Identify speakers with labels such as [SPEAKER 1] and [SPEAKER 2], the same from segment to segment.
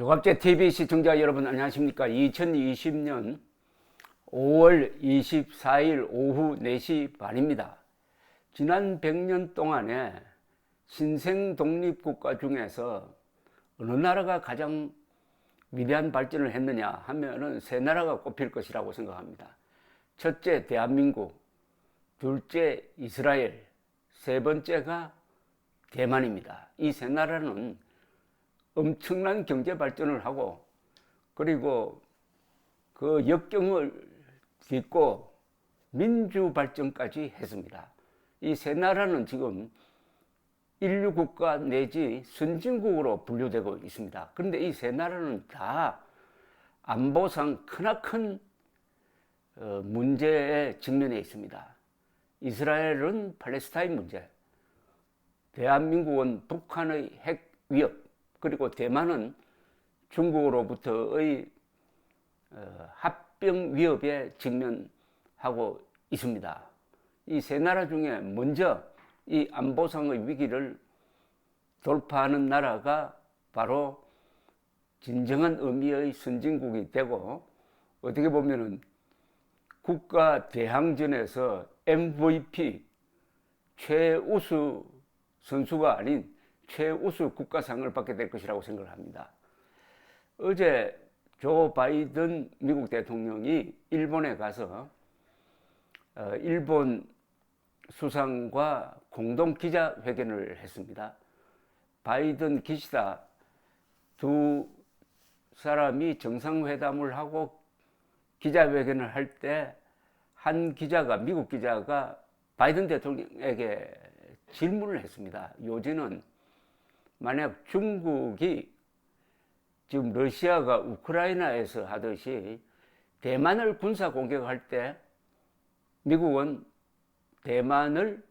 [SPEAKER 1] 조갑제 TV 시청자 여러분 안녕하십니까? 2020년 5월 24일 오후 4시 반입니다. 지난 100년 동안에 신생 독립국가 중에서 어느 나라가 가장 위대한 발전을 했느냐 하면은 세 나라가 꼽힐 것이라고 생각합니다. 첫째 대한민국, 둘째 이스라엘, 세 번째가 대만입니다. 이 세 나라는 엄청난 경제 발전을 하고 그리고 그 역경을 딛고 민주 발전까지 했습니다. 이 세 나라는 지금 인류국가 내지 선진국으로 분류되고 있습니다. 그런데 이 세 나라는 다 안보상 크나큰 문제에 직면해 있습니다. 이스라엘은 팔레스타인 문제, 대한민국은 북한의 핵 위협, 그리고 대만은 중국으로부터의 합병 위협에 직면하고 있습니다. 이 세 나라 중에 먼저 이 안보상의 위기를 돌파하는 나라가 바로 진정한 의미의 선진국이 되고, 어떻게 보면은 국가 대항전에서 MVP 최우수 선수가 아닌 최우수 국가상을 받게 될 것이라고 생각을 합니다. 어제 조 바이든 미국 대통령이 일본에 가서 일본 수상과 공동 기자회견을 했습니다. 바이든 기시다 두 사람이 정상회담을 하고 기자회견을 할 때 한 기자가, 미국 기자가 바이든 대통령에게 질문을 했습니다. 요지는 만약 중국이 지금 러시아가 우크라이나에서 하듯이 대만을 군사 공격할 때 미국은 대만을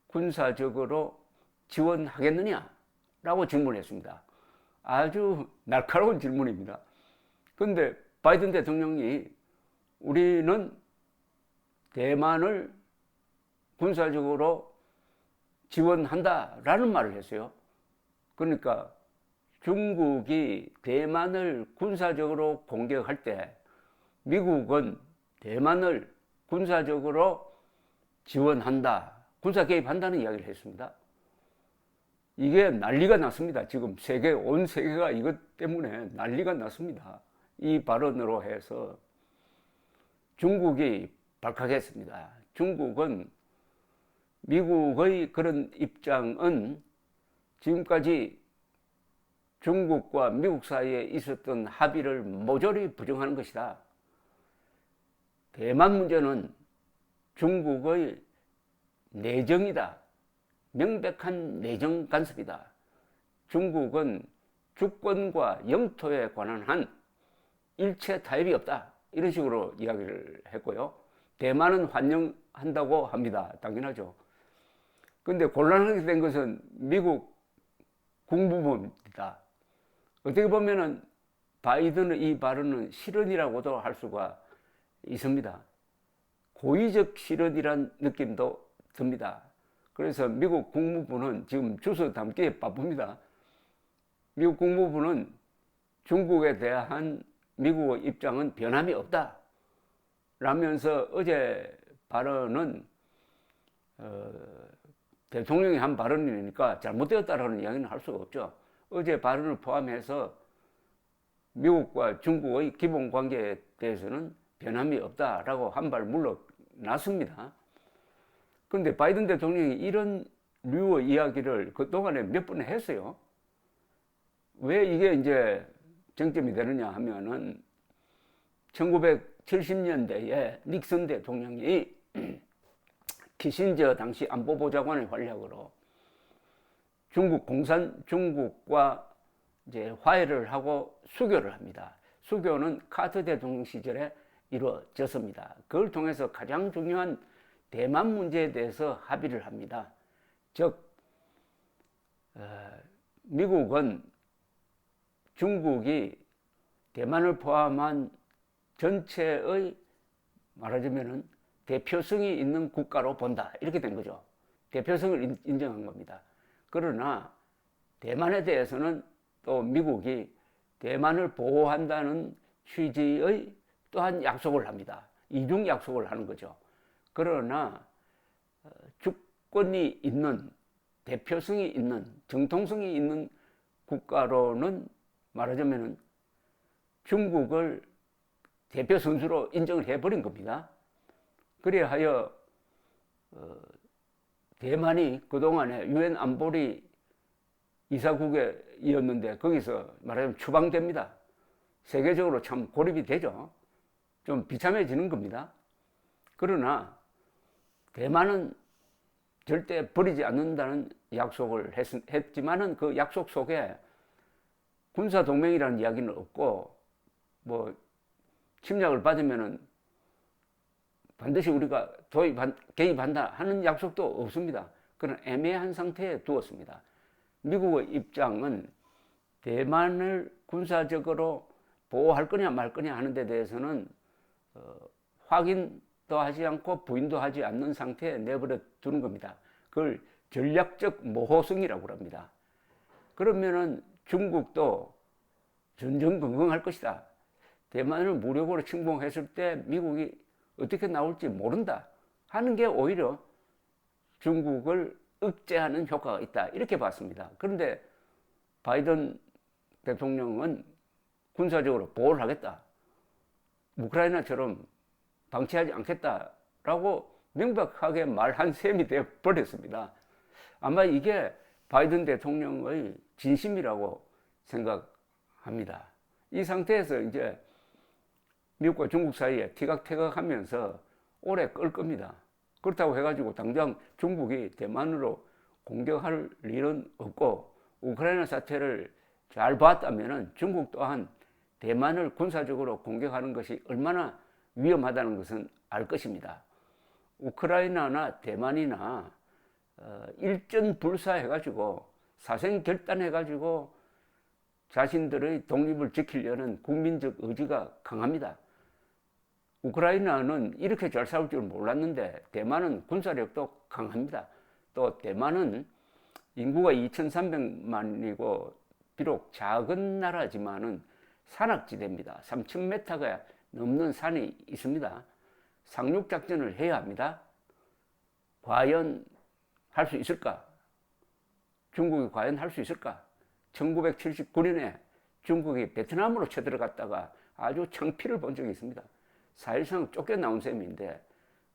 [SPEAKER 1] 군사적으로 지원하겠느냐? 라고 질문했습니다. 아주 날카로운 질문입니다. 그런데 바이든 대통령이 우리는 대만을 군사적으로 지원한다라는 말을 했어요. 그러니까 중국이 대만을 군사적으로 공격할 때 미국은 대만을 군사적으로 지원한다, 군사 개입한다는 이야기를 했습니다. 이게 난리가 났습니다. 지금 온 세계가 이것 때문에 난리가 났습니다. 이 발언으로 해서 중국이 발칵했습니다. 중국은 미국의 그런 입장은 지금까지 중국과 미국 사이에 있었던 합의를 모조리 부정하는 것이다. 대만 문제는 중국의 내정이다. 명백한 내정 간섭이다. 중국은 주권과 영토에 관한 한 일체 타협이 없다. 이런 식으로 이야기를 했고요. 대만은 환영한다고 합니다. 당연하죠. 그런데 곤란하게 된 것은 미국 국무부입니다. 어떻게 보면은 바이든의 이 발언은 실언이라고도 할 수가 있습니다. 고의적 실언이란 느낌도 듭니다. 그래서 미국 국무부는 지금 주워 담기에 바쁩니다. 미국 국무부는 중국에 대한 미국의 입장은 변함이 없다 라면서 어제 발언은 대통령이 한 발언이니까 잘못되었다라는 이야기는 할 수가 없죠. 어제 발언을 포함해서 미국과 중국의 기본 관계에 대해서는 변함이 없다라고 한 발 물러났습니다. 그런데 바이든 대통령이 이런 류의 이야기를 그동안에 몇 번 했어요. 왜 이게 이제 쟁점이 되느냐 하면은 1970년대에 닉슨 대통령이 키신저 당시 안보보좌관의 활약으로 중국과 이제 화해를 하고 수교를 합니다. 수교는 카터 대통령 시절에 이루어졌습니다. 그걸 통해서 가장 중요한 대만 문제에 대해서 합의를 합니다. 즉, 미국은 중국이 대만을 포함한 전체의 말하자면은 대표성이 있는 국가로 본다. 이렇게 된 거죠. 대표성을 인정한 겁니다. 그러나 대만에 대해서는 또 미국이 대만을 보호한다는 취지의 또한 약속을 합니다. 이중 약속을 하는 거죠. 그러나 주권이 있는, 대표성이 있는, 정통성이 있는 국가로는 말하자면 중국을 대표 선수로 인정을 해버린 겁니다. 그래하여 대만이 그동안에 유엔 안보리 이사국이었는데 거기서 말하자면 추방됩니다. 세계적으로 참 고립이 되죠. 좀 비참해지는 겁니다. 그러나 대만은 절대 버리지 않는다는 약속을 했지만은 그 약속 속에 군사동맹이라는 이야기는 없고, 뭐 침략을 받으면은 반드시 우리가 개입한다 하는 약속도 없습니다. 그런 애매한 상태에 두었습니다. 미국의 입장은 대만을 군사적으로 보호할 거냐 말 거냐 하는 데 대해서는 확인도 하지 않고 부인도 하지 않는 상태에 내버려 두는 겁니다. 그걸 전략적 모호성이라고 합니다. 그러면은 중국도 전전긍긍할 것이다. 대만을 무력으로 침공했을 때 미국이 어떻게 나올지 모른다 하는 게 오히려 중국을 억제하는 효과가 있다, 이렇게 봤습니다. 그런데 바이든 대통령은 군사적으로 보호를 하겠다, 우크라이나처럼 방치하지 않겠다라고 명백하게 말한 셈이 되어 버렸습니다. 아마 이게 바이든 대통령의 진심이라고 생각합니다. 이 상태에서 이제 미국과 중국 사이에 티각태각 하면서 오래 끌 겁니다. 그렇다고 해가지고 당장 중국이 대만으로 공격할 일은 없고, 우크라이나 사태를 잘 봤다면 중국 또한 대만을 군사적으로 공격하는 것이 얼마나 위험하다는 것은 알 것입니다. 우크라이나나 대만이나 일전불사해가지고 사생결단해가지고 자신들의 독립을 지키려는 국민적 의지가 강합니다. 우크라이나는 이렇게 잘 싸울 줄 몰랐는데 대만은 군사력도 강합니다. 또 대만은 인구가 2,300만이고 비록 작은 나라지만은 산악지대입니다. 3,000m가 넘는 산이 있습니다. 상륙작전을 해야 합니다. 과연 할 수 있을까? 중국이 과연 할 수 있을까? 1979년에 중국이 베트남으로 쳐들어갔다가 아주 창피를 본 적이 있습니다. 사실상 쫓겨나온 셈인데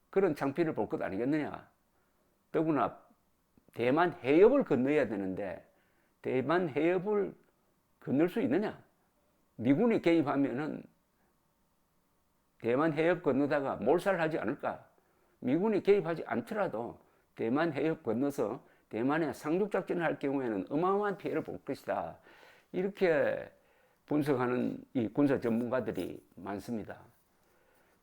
[SPEAKER 1] 그런 창피를 볼 것 아니겠느냐. 더구나 대만 해협을 건너야 되는데 대만 해협을 건널 수 있느냐. 미군이 개입하면은 대만 해협 건너다가 몰살하지 않을까. 미군이 개입하지 않더라도 대만 해협 건너서 대만에 상륙작전을 할 경우에는 어마어마한 피해를 볼 것이다. 이렇게 분석하는 이 군사 전문가들이 많습니다.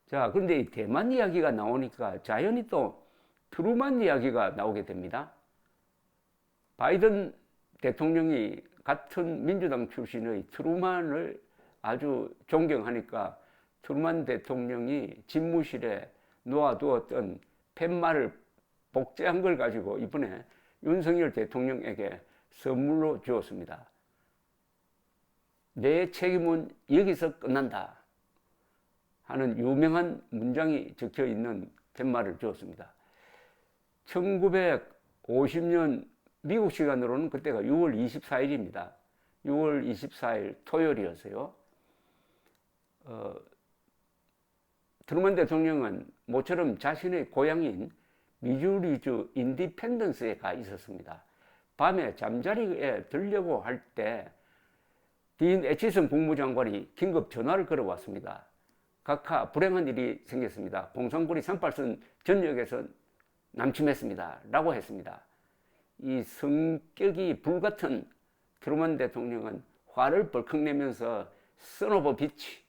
[SPEAKER 1] 자, 그런데 이 대만 이야기가 나오니까 자연히 또 트루만 이야기가 나오게 됩니다. 바이든 대통령이 같은 민주당 출신의 트루만을 아주 존경하니까 트루만 대통령이 집무실에 놓아두었던 팻말을 복제한 걸 가지고 이번에 윤석열 대통령에게 선물로 주었습니다. 내 책임은 여기서 끝난다 하는 유명한 문장이 적혀 있는 팻말을 주었습니다. 1950년 미국 시간으로는 그때가 6월 24일입니다. 6월 24일 토요일이었어요. 트루먼 대통령은 모처럼 자신의 고향인 미주리주 인디펜던스에 가 있었습니다. 밤에 잠자리에 들려고 할 때 딘 애치슨 국무장관이 긴급 전화를 걸어왔습니다. 각하 불행한 일이 생겼습니다. 봉산구리 38선 전역에서 남침했습니다. 라고 했습니다. 이 성격이 불같은 트루먼 대통령은 화를 벌컥 내면서 son of a bitch,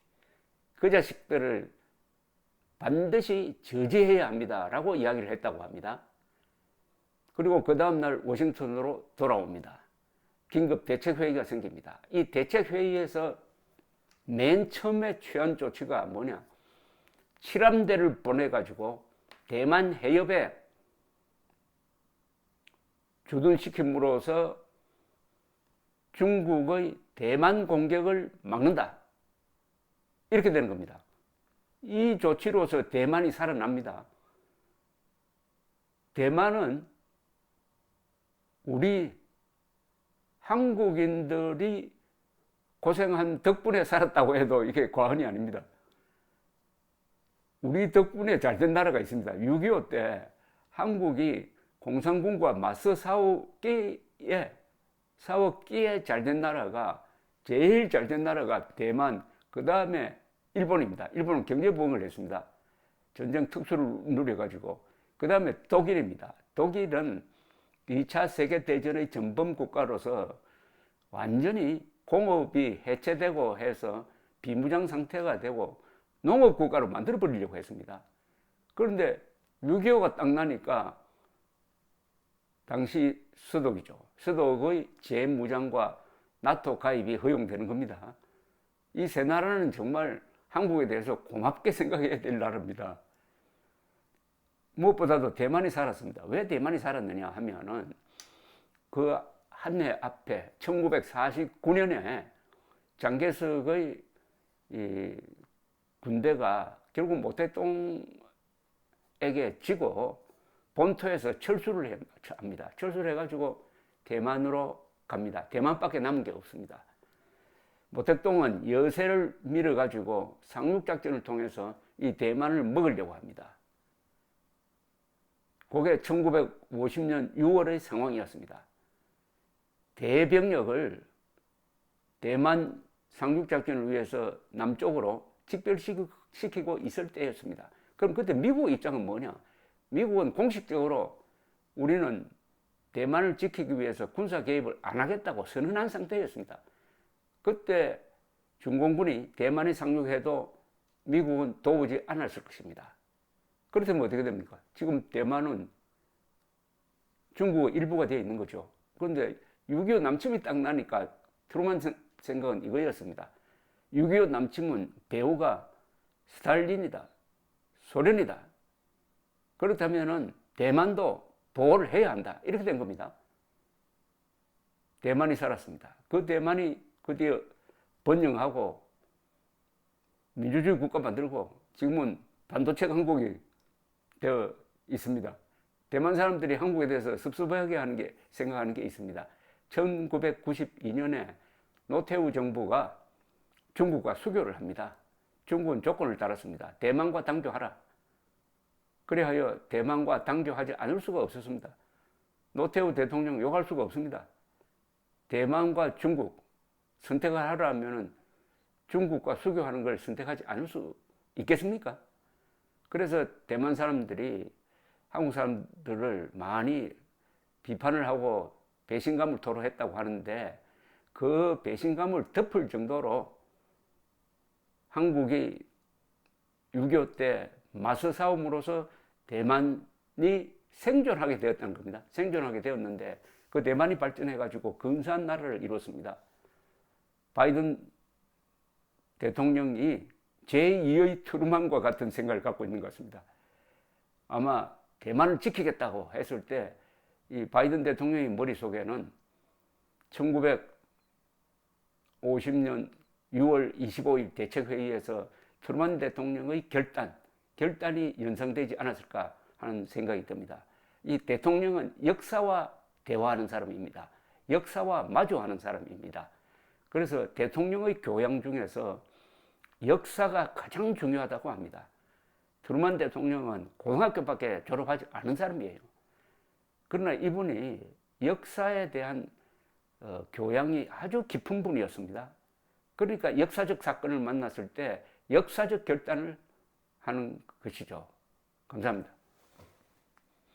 [SPEAKER 1] 그 자식들을 반드시 저지해야 합니다. 라고 이야기를 했다고 합니다. 그리고 그 다음날 워싱턴으로 돌아옵니다. 긴급 대책회의가 생깁니다. 이 대책회의에서 맨 처음에 취한 조치가 뭐냐? 칠함대를 보내가지고 대만 해협에 주둔시킴으로써 중국의 대만 공격을 막는다. 이렇게 되는 겁니다. 이 조치로서 대만이 살아납니다. 대만은 우리 한국인들이 고생한 덕분에 살았다고 해도 이게 과언이 아닙니다. 우리 덕분에 잘된 나라가 있습니다. 6.25 때 한국이 공산군과 맞서 싸웠기에 잘된 나라가, 제일 잘된 나라가 대만, 그 다음에 일본입니다. 일본은 경제부흥을 했습니다. 전쟁 특수를 누려가지고. 그 다음에 독일입니다. 독일은 2차 세계대전의 전범 국가로서 완전히 공업이 해체되고 해서 비무장 상태가 되고 농업국가로 만들어버리려고 했습니다. 그런데 6.25가 딱 나니까 당시 서독이죠. 서독의 재무장과 나토 가입이 허용되는 겁니다. 이 세 나라는 정말 한국에 대해서 고맙게 생각해야 될 나라입니다. 무엇보다도 대만이 살았습니다. 왜 대만이 살았느냐 하면은 그 한 해 앞에 1949년에 장개석의 이 군대가 결국 모택동에게 지고 본토에서 철수를 합니다. 철수를 해가지고 대만으로 갑니다. 대만밖에 남은 게 없습니다. 모택동은 여세를 밀어가지고 상륙작전을 통해서 이 대만을 먹으려고 합니다. 그게 1950년 6월의 상황이었습니다. 대병력을 대만 상륙작전을 위해서 남쪽으로 직별시키고 있을 때였습니다. 그럼 그때 미국 입장은 뭐냐? 미국은 공식적으로 우리는 대만을 지키기 위해서 군사 개입을 안 하겠다고 선언한 상태였습니다. 그때 중공군이 대만에 상륙해도 미국은 도우지 않았을 것입니다. 그렇다면 어떻게 됩니까? 지금 대만은 중국의 일부가 되어 있는 거죠. 그런데 6.25 남침이 딱 나니까 트루만 생각은 이거였습니다. 6.25 남침은 배후가 스탈린이다, 소련이다. 그렇다면은 대만도 보호를 해야 한다. 이렇게 된 겁니다. 대만이 살았습니다. 그 대만이 그 뒤에 번영하고 민주주의 국가 만들고 지금은 반도체 강국이 되어 있습니다. 대만 사람들이 한국에 대해서 섭섭하게 생각하는 게 있습니다. 1992년에 노태우 정부가 중국과 수교를 합니다. 중국은 조건을 따랐습니다. 대만과 당교하라. 그래하여 대만과 당교하지 않을 수가 없었습니다. 노태우 대통령 욕할 수가 없습니다. 대만과 중국 선택을 하라면 중국과 수교하는 걸 선택하지 않을 수 있겠습니까? 그래서 대만 사람들이 한국 사람들을 많이 비판을 하고 배신감을 토로했다고 하는데 그 배신감을 덮을 정도로 한국이 6.25 때 맞서 싸움으로써 대만이 생존하게 되었다는 겁니다. 생존하게 되었는데 그 대만이 발전해가지고 근사한 나라를 이뤘습니다. 바이든 대통령이 제2의 트루만과 같은 생각을 갖고 있는 것 같습니다. 아마 대만을 지키겠다고 했을 때 이 바이든 대통령의 머릿속에는 1950년 6월 25일 대책회의에서 트루만 대통령의 결단이 연상되지 않았을까 하는 생각이 듭니다. 이 대통령은 역사와 대화하는 사람입니다. 역사와 마주하는 사람입니다. 그래서 대통령의 교양 중에서 역사가 가장 중요하다고 합니다. 트루만 대통령은 고등학교밖에 졸업하지 않은 사람이에요. 그러나 이분이 역사에 대한 교양이 아주 깊은 분이었습니다. 그러니까 역사적 사건을 만났을 때 역사적 결단을 하는 것이죠. 감사합니다.